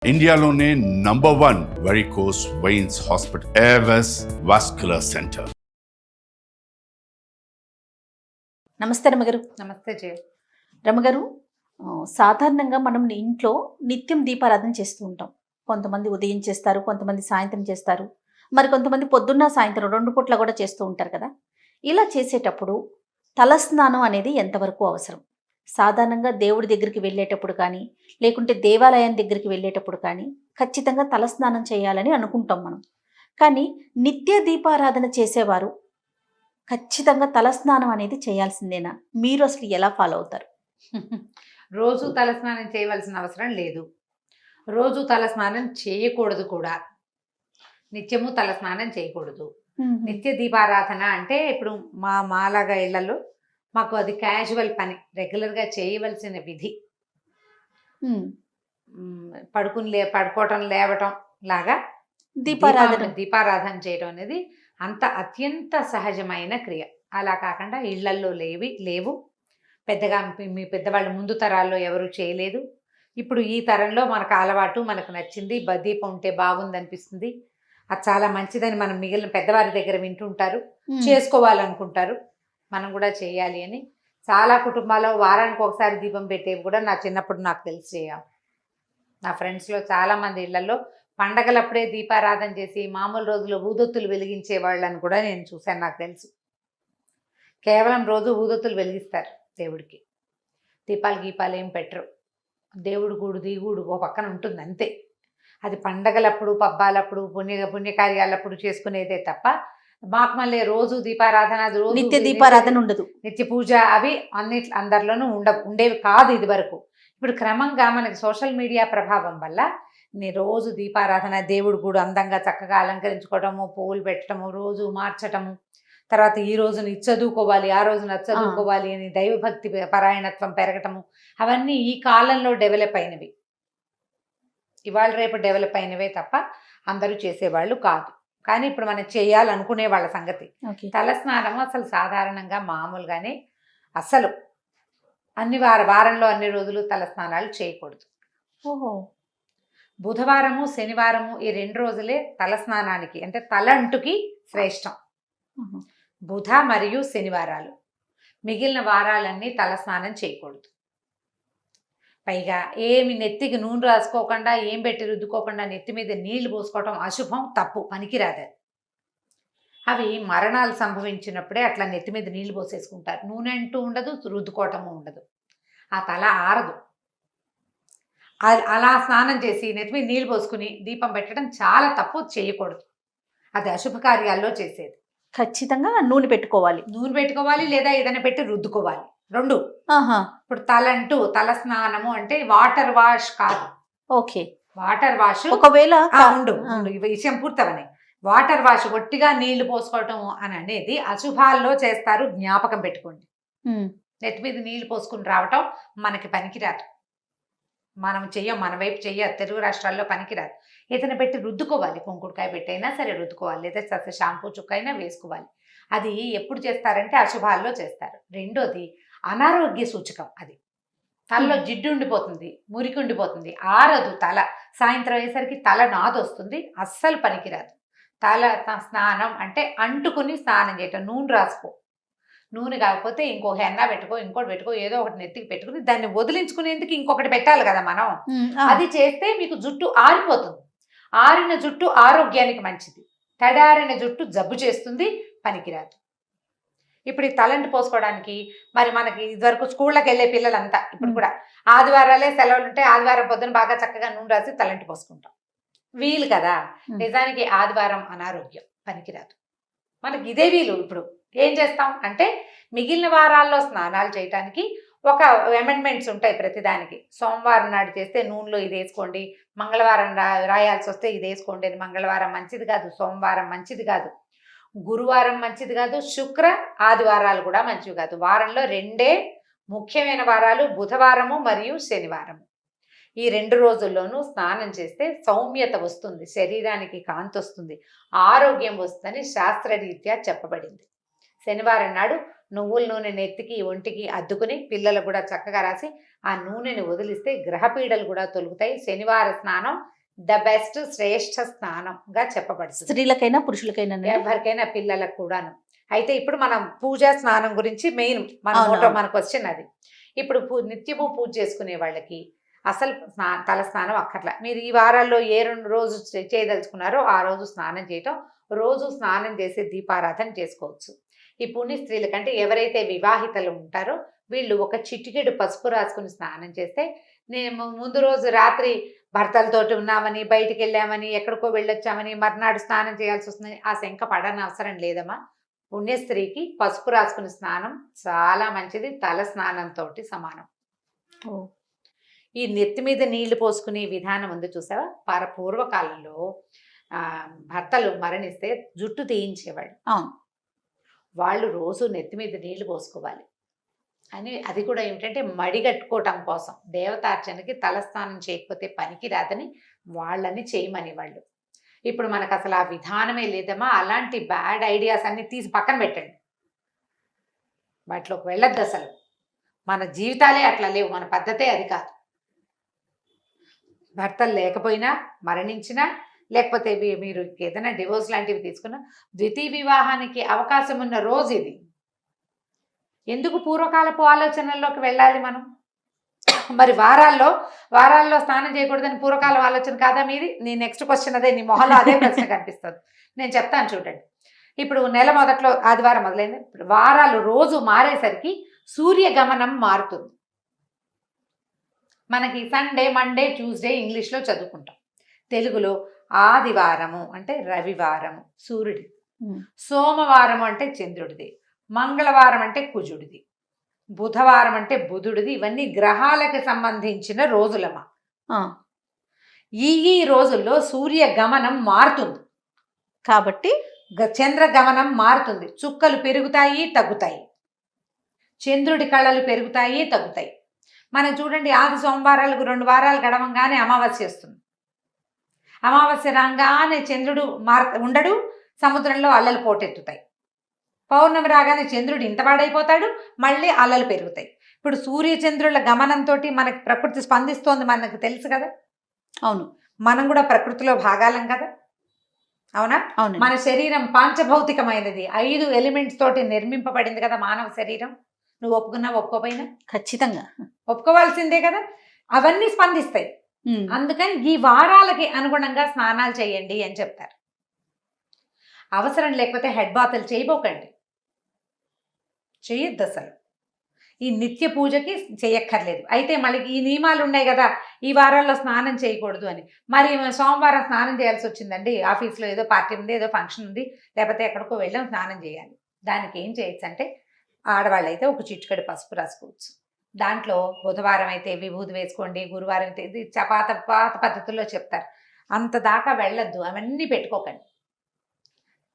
ఇండియాలోనే #1 varicose veins hospital Avis vascular centre. నమస్తే రమగారు. నమస్తే జయ. రమగారు, సాధారణంగా మనం ఇంట్లో నిత్యం దీపారాధన చేస్తూ ఉంటాం. కొంతమంది ఉదయం చేస్తారు, కొంతమంది సాయంత్రం చేస్తారు, మరి కొంతమంది పొద్దున్న సాయంత్రం 2 పూట్ల కూడా చేస్తూ ఉంటారు కదా. ఇలా చేసేటప్పుడు తలస్నానం అనేది ఎంతవరకు అవసరం? సాధారణంగా దేవుడి దగ్గరికి వెళ్ళేటప్పుడు కానీ, లేకుంటే దేవాలయం దగ్గరికి వెళ్ళేటప్పుడు కానీ ఖచ్చితంగా తలస్నానం చేయాలని అనుకుంటాం మనం. కానీ నిత్య దీపారాధన చేసేవారు ఖచ్చితంగా తలస్నానం అనేది చేయాల్సిందేనా? మీరు అసలు ఎలా ఫాలో అవుతారు? రోజు తలస్నానం చేయవలసిన అవసరం లేదు. రోజు తలస్నానం చేయకూడదు కూడా. నిత్యము తలస్నానం చేయకూడదు. నిత్య దీపారాధన అంటే ఇప్పుడు మాలాగా ఇళ్లలో మాకు అది క్యాజువల్ పని, రెగ్యులర్గా చేయవలసిన విధి. పడుకోవటం లేవటం లాగా దీపారాధన చేయడం అనేది అంత అత్యంత సహజమైన క్రియ. అలా కాకుండా ఇళ్లల్లో లేవు పెద్దగా. మీ పెద్దవాళ్ళు ముందు తరాల్లో ఎవరు చేయలేదు. ఇప్పుడు ఈ తరంలో మనకు అలవాటు, మనకు నచ్చింది, దీపం ఉంటే బాగుంది అనిపిస్తుంది. అది చాలా మంచిదని మనం మిగిలిన పెద్దవారి దగ్గర వింటుంటారు, చేసుకోవాలనుకుంటారు. మనం కూడా చేయాలి అని చాలా కుటుంబాల్లో వారానికి ఒకసారి దీపం పెట్టేవి కూడా నా చిన్నప్పుడు నాకు తెలిసి చేయాలి. నా ఫ్రెండ్స్లో చాలామంది ఇళ్లలో పండగలప్పుడే దీపారాధన చేసి మామూలు రోజుల్లో ఊదొత్తులు వెలిగించే వాళ్ళని కూడా నేను చూశాను. నాకు తెలుసు కేవలం రోజు ఊదొత్తులు వెలిగిస్తారు దేవుడికి. దీపాలు ఏం పెట్టరు. దేవుడు గూడు దిగుడు ఓ పక్కన ఉంటుంది అంతే. అది పండగలప్పుడు, పబ్బాలప్పుడు, పుణ్యకార్యాలప్పుడు చేసుకునేదే తప్ప మాకు మళ్ళీ రోజు దీపారాధన, నిత్య దీపారాధన ఉండదు. నిత్య పూజ అవి అందరిలోనూ ఉండేవి కాదు ఇది వరకు. ఇప్పుడు క్రమంగా మనకి సోషల్ మీడియా ప్రభావం వల్ల రోజు దీపారాధన, దేవుడు కూడా అందంగా చక్కగా అలంకరించుకోవటము, పువ్వులు పెట్టడము, రోజు మార్చటము, తర్వాత ఈ రోజున ఇది చదువుకోవాలి, ఆ రోజున అది చదువుకోవాలి అని దైవభక్తి పరాయణత్వం పెరగటము, అవన్నీ ఈ కాలంలో డెవలప్ అయినవి. ఇవాళ రేపు డెవలప్ అయినవే తప్ప అందరూ చేసేవాళ్ళు కాదు. కానీ ఇప్పుడు మనం చేయాలనుకునే వాళ్ళ సంగతి. తలస్నానం అసలు సాధారణంగా మామూలుగానే అసలు వారంలో అన్ని రోజులు తలస్నానాలు చేయకూడదు. ఓహో. బుధవారము, శనివారము ఈ 2 రోజులే తలస్నానానికి అంటే తలంటుకి శ్రేష్టం. బుధ మరియు శనివారాలు. మిగిలిన వారాలన్నీ తలస్నానం చేయకూడదు. పైగా ఏమి నెత్తికి నూనె రాసుకోకుండా, ఏం పెట్టి రుద్దుకోకుండా నెత్తి మీద నీళ్లు పోసుకోవటం అశుభం, తప్పు, పనికిరాదు. అవి మరణాలు సంభవించినప్పుడే అట్లా నెత్తి మీద నీళ్లు పోసేసుకుంటారు. నూనె అంటూ ఉండదు, రుద్దుకోవటము ఉండదు. ఆ తల ఆరదు. అలా స్నానం చేసి నెత్తి మీద నీళ్లు పోసుకుని దీపం పెట్టడం చాలా తప్పు, చేయకూడదు. అది అశుభ కార్యాల్లో చేసేది. ఖచ్చితంగా నూనె పెట్టుకోవాలి లేదా ఏదైనా పెట్టి రుద్దుకోవాలి. 2. ఇప్పుడు తల స్నానము అంటే వాటర్ వాష్ కాదు. ఓకే. వాటర్ వాష్ ఒకవేళ విషయం పూర్తవని వాటర్ వాష్ ఒట్టిగా నీళ్లు పోసుకోవటం అని అనేది అశుభాల్లో చేస్తారు. జ్ఞాపకం పెట్టుకోండి. నెత్తి మీద నీళ్లు పోసుకుని రావటం మనకి పనికిరాదు. మనం మన వైపు చెయ్యాలి. తెలుగు రాష్ట్రాల్లో పనికిరాదు. ఏదైనా పెట్టి రుద్దుకోవాలి. కుంకుడుకాయ పెట్టైనా సరే రుద్దుకోవాలి, లేదా షాంపూ చుక్క అయినా వేసుకోవాలి. అది ఎప్పుడు చేస్తారంటే అశుభాల్లో చేస్తారు. 2వది అనారోగ్య సూచకం. అది తలలో జిడ్డు ఉండిపోతుంది, మురికి ఉండిపోతుంది, ఆరదు తల. సాయంత్రం అయ్యేసరికి తల నాదొస్తుంది, అస్సలు పనికిరాదు. తల స్నానం అంటే అంటుకుని స్నానం చేయటం. నూనె రాసుకో, నూనె కాకపోతే ఇంకో హెన్నా పెట్టుకో, ఇంకోటి పెట్టుకో, ఏదో ఒకటి నెత్తికి పెట్టుకుని దాన్ని వదిలించుకునేందుకు ఇంకొకటి పెట్టాలి కదా మనం. అది చేస్తే మీకు జుట్టు ఆరిపోతుంది. ఆరిన జుట్టు ఆరోగ్యానికి మంచిది. తడారిన జుట్టు జబ్బు చేస్తుంది, పనికిరాదు. ఇప్పుడు ఈ తలంటి పోసుకోవడానికి మరి మనకి ఇదివరకు స్కూళ్ళకి వెళ్ళే పిల్లలంతా ఇప్పుడు కూడా ఆదివారాలే సెలవులు ఉంటే ఆదివారం పొద్దున బాగా చక్కగా నూనె రాసి తలంటి పోసుకుంటాం. వీలు కదా. నిజానికి ఆదివారం అనారోగ్యం, పనికిరాదు. మనకి ఇదే వీలు. ఇప్పుడు ఏం చేస్తాం అంటే మిగిలిన వారాల్లో స్నానాలు చేయటానికి ఒక అమెండ్మెంట్స్ ఉంటాయి ప్రతిదానికి. సోమవారం నాడు చేస్తే నూనెలో ఇది వేసుకోండి, మంగళవారం రాయాల్సి వస్తే ఇది వేసుకోండి అని. మంగళవారం మంచిది కాదు, సోమవారం మంచిది కాదు, గురువారం మంచిది కాదు, శుక్ర ఆదివారాలు కూడా మంచివి కాదు. వారంలో 2 ముఖ్యమైన వారాలు, బుధవారము మరియు శనివారము. ఈ 2 రోజుల్లోనూ స్నానం చేస్తే సౌమ్యత వస్తుంది, శరీరానికి కాంతి వస్తుంది, ఆరోగ్యం వస్తుందని శాస్త్రరీత్యా చెప్పబడింది. శనివారం నాడు నువ్వుల నూనె నెత్తికి ఒంటికి అద్దుకుని పిల్లలు కూడా చక్కగా రాసి ఆ నూనెని వదిలిస్తే గ్రహపీడలు కూడా తొలుగుతాయి. శనివార స్నానం ద బెస్ట్ శ్రేష్ఠ స్నానంగా చెప్పబడుతుంది. స్త్రీలకైనా పురుషులకైనా ఎవరికైనా పిల్లలకు కూడాను. అయితే ఇప్పుడు మనం పూజా స్నానం గురించి మెయిన్ మన క్వశ్చన్ అది. ఇప్పుడు నిత్యము పూజ చేసుకునే వాళ్ళకి అసలు తల స్నానం అక్కర్లా. మీరు ఈ వారాల్లో ఏ 2 రోజు చేయదలుచుకున్నారో ఆ రోజు స్నానం చేయటం, రోజు స్నానం చేసి దీపారాధన చేసుకోవచ్చు. ఈ పుణ్య స్త్రీల కంటే ఎవరైతే వివాహితలు ఉంటారో వీళ్ళు ఒక చిటికెడు పసుపు రాసుకుని స్నానం చేస్తే, నేను ముందు రోజు రాత్రి భర్తలతోటి ఉన్నామని, బయటికి వెళ్ళామని, ఎక్కడికో వెళ్ళొచ్చామని, మర్నాడు స్నానం చేయాల్సి వస్తుందని ఆ శంక పడని అవసరం లేదమ్మా. పుణ్యస్త్రీకి పసుపు రాసుకుని స్నానం చాలా మంచిది, తల స్నానంతో సమానం. ఈ నెత్తి మీద నీళ్లు పోసుకునే విధానం ఉంది చూసావా? పూర్వకాలంలో భర్తలు మరణిస్తే జుట్టు తీయించేవాళ్ళు. వాళ్ళు రోజు నెత్తి మీద నీళ్లు పోసుకోవాలి అని. అది కూడా ఏమిటంటే మడిగట్టుకోవటం కోసం, దేవతార్చనకి తలస్నానం చేయకపోతే పనికి రాదని వాళ్ళని చేయమని వాళ్ళు. ఇప్పుడు మనకు అసలు ఆ విధానమే లేదమ్మా. అలాంటి బ్యాడ్ ఐడియాస్ అన్ని తీసి పక్కన పెట్టండి, వాటిలోకి వెళ్ళొద్దు అసలు. మన జీవితాలే అట్లా లేవు, మన పద్ధతే అది కాదు. భర్తలు లేకపోయినా, మరణించినా, లేకపోతే మీరు ఏదైనా డివోర్స్ లాంటివి తీసుకున్నా, ద్వితీయ వివాహానికి అవకాశం ఉన్న రోజు ఇది. ఎందుకు పూర్వకాలపు ఆలోచనల్లోకి వెళ్ళాలి మనం? మరి వారాల్లో స్నానం చేయకూడదని పూర్వకాల ఆలోచన కాదా మీది? నీ నెక్స్ట్ క్వశ్చన్ అదే, నీ మొహంలో అదే ప్రశ్న కనిపిస్తుంది. నేను చెప్తాను చూడండి. ఇప్పుడు నెల మొదట్లో ఆదివారం మొదలైంది, వారాలు రోజు మారేసరికి సూర్య గమనం మారుతుంది. మనకి సండే, మండే, ట్యూస్డే ఇంగ్లీష్లో చదువుకుంటాం. తెలుగులో ఆదివారము అంటే రవివారము సూర్యుడి, సోమవారం అంటే చంద్రుడిది, మంగళవారం అంటే కుజుడిది, బుధవారం అంటే బుధుడిది. ఇవన్నీ గ్రహాలకు సంబంధించిన రోజులమ్మా. ఈ రోజుల్లో సూర్య గమనం మారుతుంది కాబట్టి చంద్ర గమనం మారుతుంది. చుక్కలు పెరుగుతాయి, తగ్గుతాయి, చంద్రుడి కళలు పెరుగుతాయి, తగ్గుతాయి. మనం చూడండి, ఆది సోమవారాలకు 2 వారాలు గడవంగానే అమావాస్య వస్తుంది. అమావాస్య రాగానే చంద్రుడు ఉండడు, సముద్రంలో అల్లలు పోటెత్తుతాయి. పౌర్ణమి రాగానే చంద్రుడు ఇంతవాడైపోతాడు, మళ్ళీ అల్లలు పెరుగుతాయి. ఇప్పుడు సూర్యచంద్రుల గమనంతో మనకి ప్రకృతి స్పందిస్తోంది, మనకు తెలుసు కదా. అవును, మనం కూడా ప్రకృతిలో భాగాలం కదా, అవునా? అవును. మన శరీరం పాంచభౌతికమైనది, 5 ఎలిమెంట్స్ తోటి నిర్మింపబడింది కదా మానవ శరీరం. నువ్వు ఒప్పుకున్నా ఒప్పుకోపోయినా ఖచ్చితంగా ఒప్పుకోవాల్సిందే కదా. అవన్నీ స్పందిస్తాయి. అందుకని ఈ వారాలకి అనుగుణంగా స్నానాలు చేయండి అని చెప్తారు. అవసరం లేకపోతే హెడ్ బాతులు చేయబోకండి, చేయొద్దు అసలు. ఈ నిత్య పూజకి చేయక్కర్లేదు. అయితే మళ్ళీ ఈ నియమాలు ఉన్నాయి కదా, ఈ వారాల్లో స్నానం చేయకూడదు అని. మరి సోమవారం స్నానం చేయాల్సి వచ్చిందండి, ఆఫీస్లో ఏదో పార్టీ ఉంది, ఏదో ఫంక్షన్ ఉంది, లేకపోతే ఎక్కడికో వెళ్ళాం, స్నానం చేయాలి. దానికి ఏం చేయొచ్చు అంటే, ఆడవాళ్ళు అయితే ఒక చిటికెడు పసుపు రాసుకోవచ్చు. దాంట్లో బుధవారం అయితే విభూది వేసుకోండి, గురువారం అయితే ఇది పాత పద్ధతుల్లో చెప్తారు. అంత దాకా వెళ్ళొద్దు, అవన్నీ పెట్టుకోకండి.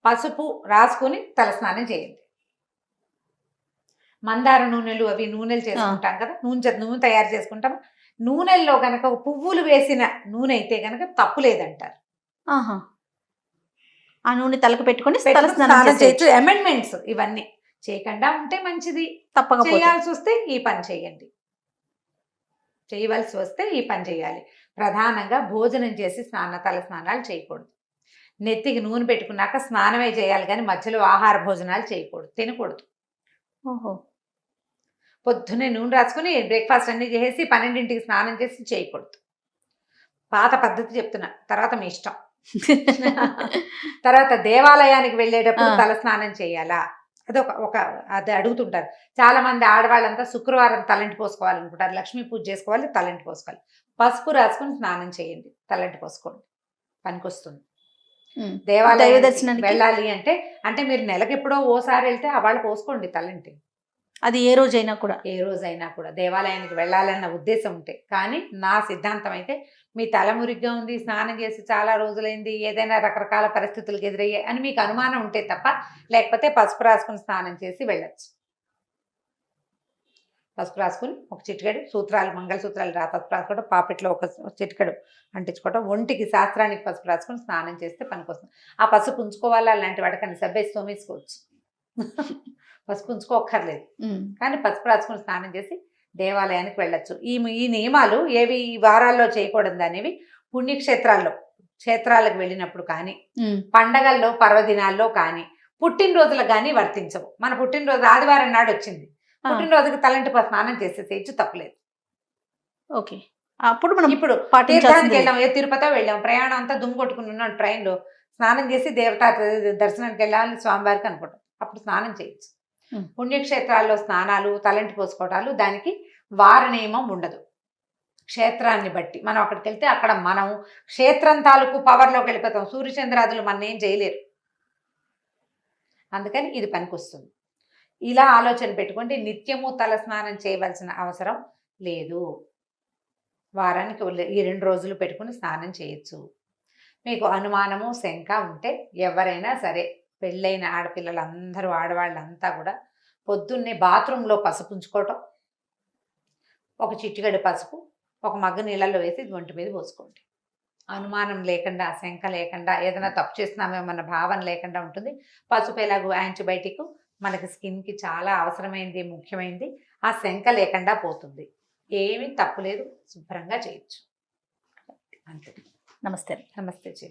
పసుపు రాసుకుని తలస్నానం చేయండి. మందార నూనెలు అవి నూనెలు చేసుకుంటాం కదా, నూనె తయారు చేసుకుంటాం. నూనెల్లో కనుక పువ్వులు వేసిన నూనె అయితే కనుక తప్పు లేదంటారు. ఆ నూనె తలకు పెట్టుకొని తలస్నానం చేయొచ్చు. అమెండ్మెంట్స్ ఇవన్నీ చేయకుండా ఉంటే మంచిది. తప్పక చేయాల్సి వస్తే ఈ పని చేయండి, చేయవలసి వస్తే ఈ పని చేయాలి. ప్రధానంగా భోజనం చేసి తల స్నానాలు చేయకూడదు. నెత్తికి నూనె పెట్టుకున్నాక స్నానమే చేయాలి, కానీ మధ్యలో ఆహార భోజనాలు చేయకూడదు, తినకూడదు. పొద్దున్నే నూనె రాసుకుని బ్రేక్ఫాస్ట్ అన్ని చేసి 12ంటికి స్నానం చేసి చేయకూడదు. పాత పద్ధతి చెప్తున్నా, తర్వాత మీ ఇష్టం. తర్వాత దేవాలయానికి వెళ్ళేటప్పుడు తల స్నానం చేయాలా, అది అడుగుతుంటారు చాలా మంది ఆడవాళ్ళంతా. శుక్రవారం తలంటి పోసుకోవాలనుకుంటారు, లక్ష్మీ పూజ చేసుకోవాలి, తలంటి పోసుకోవాలి. పసుపు రాసుకుని స్నానం చేయండి, తలంటి పోసుకోండి, పనికొస్తుంది. దేవాలయ దర్శనానికి వెళ్ళాలి అంటే మీరు నెలకు ఎప్పుడో ఓసారి వెళ్తే వాళ్ళు పోసుకోండి తలంటి. అది ఏ రోజైనా కూడా దేవాలయానికి వెళ్ళాలన్న ఉద్దేశం ఉంటే. కానీ నా సిద్ధాంతం అయితే, మీ తల మురిగ్గా ఉంది, స్నానం చేసి చాలా రోజులైంది, ఏదైనా రకరకాల పరిస్థితులకు ఎదురయ్యాయి అని మీకు అనుమానం ఉంటే తప్ప, లేకపోతే పసుపు రాసుకుని స్నానం చేసి వెళ్ళచ్చు. పసుపు రాసుకుని ఒక చిటికెడు సూత్రాలు, మంగళసూత్రాలు పసుపు రాసుకోవడం, పాపిట్లో ఒక చిటికెడు అంటించుకోవడం, ఒంటికి శాస్త్రానికి పసుపు రాసుకుని స్నానం చేస్తే పనికొస్తుంది. ఆ పసుపు ఉంచుకోవాలా అలాంటి వాటికని సబ్బేసి తోమేసుకోవచ్చు. పసుపు ఉంచుకోక్కర్లేదు. ఉమ్, కానీ పసుపు రాసుకుని స్నానం చేసి దేవాలయానికి వెళ్ళొచ్చు. ఈ నియమాలు ఏవి ఈ వారాల్లో చేయకూడదు అనేవి క్షేత్రాలకు వెళ్ళినప్పుడు కానీ, ఉమ్, పండగల్లో పర్వదినాల్లో కానీ, పుట్టినరోజులకు కానీ వర్తించవు. మన పుట్టినరోజు ఆదివారం నాడు వచ్చింది, ఆ, పుట్టినరోజుకి తలంటి స్నానం చేసేసేయచ్చు, తప్పలేదు. ఓకే. అప్పుడు మనం ఇప్పుడు పాటించాల్సింది తీర్థానికి వెళ్ళాం, తిరుపతి వెళ్ళాం, ప్రయాణం అంతా దుమ్ము కొట్టుకుని ఉన్నాం ట్రైన్లో, స్నానం చేసి దేవతా దర్శనానికి వెళ్ళాలి స్వామివారికి అనుకుంటాం, అప్పుడు స్నానం చేయొచ్చు. ఉం. పుణ్యక్షేత్రాల్లో స్నానాలు, తలంటి పోసుకోవటాలు దానికి వార నియమం ఉండదు. క్షేత్రాన్ని బట్టి మనం అక్కడికి వెళ్తే అక్కడ మనం క్షేత్రం తాలూకు పవర్లోకి వెళ్ళిపోతాం. సూర్యచంద్రాదులు మన ఏం చేయలేరు. అందుకని ఇది పనికొస్తుంది. ఇలా ఆలోచన పెట్టుకుంటే నిత్యము తల స్నానం చేయవలసిన అవసరం లేదు. వారానికి ఈ 2 రోజులు పెట్టుకుని స్నానం చేయొచ్చు. మీకు అనుమానము శంక ఉంటే ఎవరైనా సరే, పెళ్ళైన ఆడపిల్లలందరూ, ఆడవాళ్ళంతా కూడా పొద్దున్నే బాత్రూంలో పసుపు ఉంచుకోవటం, ఒక చిటికెడు పసుపు ఒక మగ్గు నీళ్ళల్లో వేసి ఒంటి మీద పోసుకోండి. అనుమానం లేకుండా, శంక లేకుండా, ఏదైనా తప్పు చేస్తున్నామేమన్న భావన లేకుండా ఉంటుంది. పసుపు ఎలాగో యాంటీబయాటిక్, మనకి స్కిన్కి చాలా అవసరమైంది, ముఖ్యమైనది. ఆ శంక లేకుండా పోతుంది. ఏమీ తప్పులేదు, శుభ్రంగా చేయొచ్చు. అంతే. నమస్తే. నమస్తే జీ.